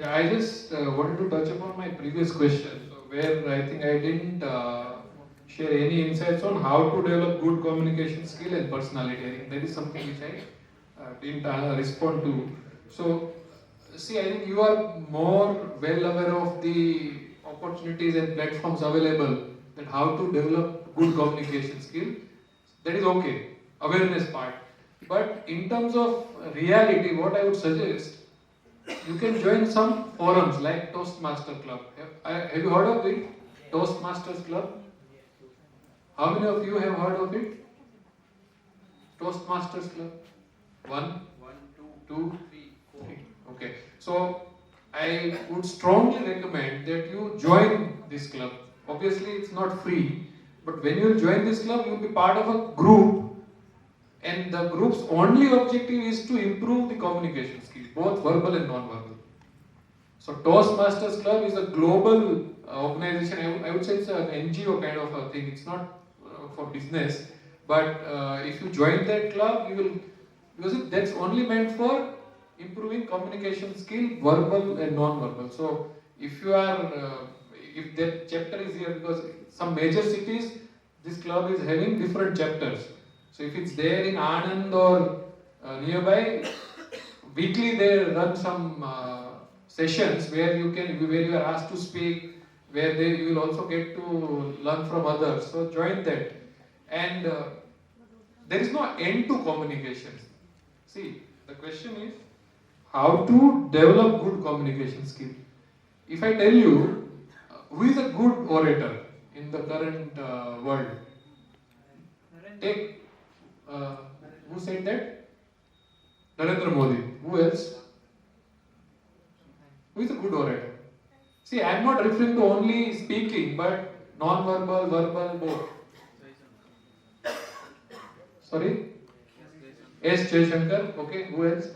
Yeah, I just wanted to touch upon my previous question, so where I think I didn't share any insights on how to develop good communication skill and personality. I think that is something which I didn't respond to. So, see, I think you are more well aware of the opportunities and platforms available that how to develop good communication skill. That is okay, awareness part. But in terms of reality, what I would suggest, you can join some forums like Toastmaster Club. Have you heard of it? Toastmasters Club? How many of you have heard of it? Toastmasters Club? One, two, three. Okay. So I would strongly recommend that you join this club. Obviously, it's not free, but when you join this club, you'll be part of a group, and the group's only objective is to improve the communication skills, both verbal and non-verbal. So Toastmasters Club is a global organization. I would say it's an NGO kind of a thing. It's not for business, but if you join that club, you will, because that's only meant for improving communication skill, verbal and non-verbal. So if you are, if that chapter is here, because some major cities, this club is having different chapters. So if it's there in Anand or nearby, weekly they run some sessions where you are asked to speak, where you will also get to learn from others. So join that. And there is no end to communication. See, the question is how to develop good communication skill. If I tell you who is a good orator in the current world, take who said that? Narendra Modi. Who else? Who is a good orator? See, I am not referring to only speaking, but non-verbal, verbal, both. Sorry? S. Jaishankar. Okay, who else?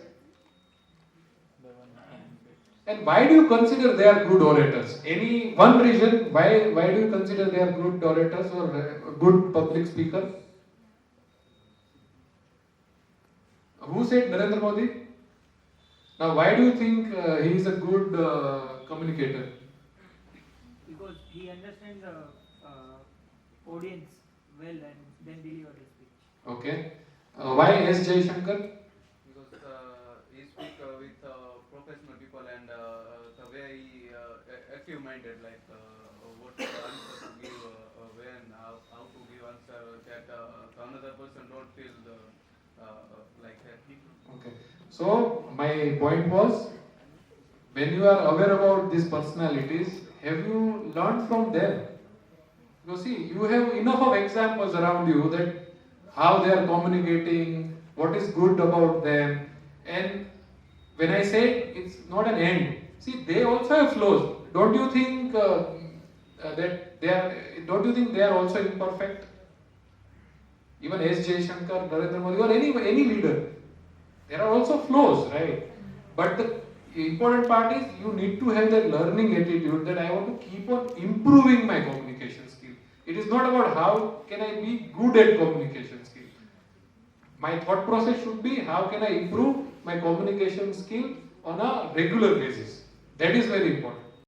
And why do you consider they are good orators? Any one reason why do you consider they are good orators or good public speaker? Who said Narendra Modi? Now, why do you think he is a good communicator? Because he understands the audience well and then deliver his speech. Okay. Why S. Jaishankar? Because he speaks with professional people and the way he active-minded, like what answer to give, when, how to give answer, that the another person don't feel like that. Okay. So my point was, when you are aware about these personalities, have you learned from them? You see, you have enough of examples around you that how they are communicating, what is good about them, and when I say it's not an end, see, they also have flaws. Don't you think that they are? Don't you think they are also imperfect? Even S. Jaishankar, Narendra Modi, or any leader, there are also flaws, right? But the important part is you need to have that learning attitude that I want to keep on improving my communication skill. It is not about how can I be good at communication skill. My thought process should be how can I improve my communication skill on a regular basis. That is very important.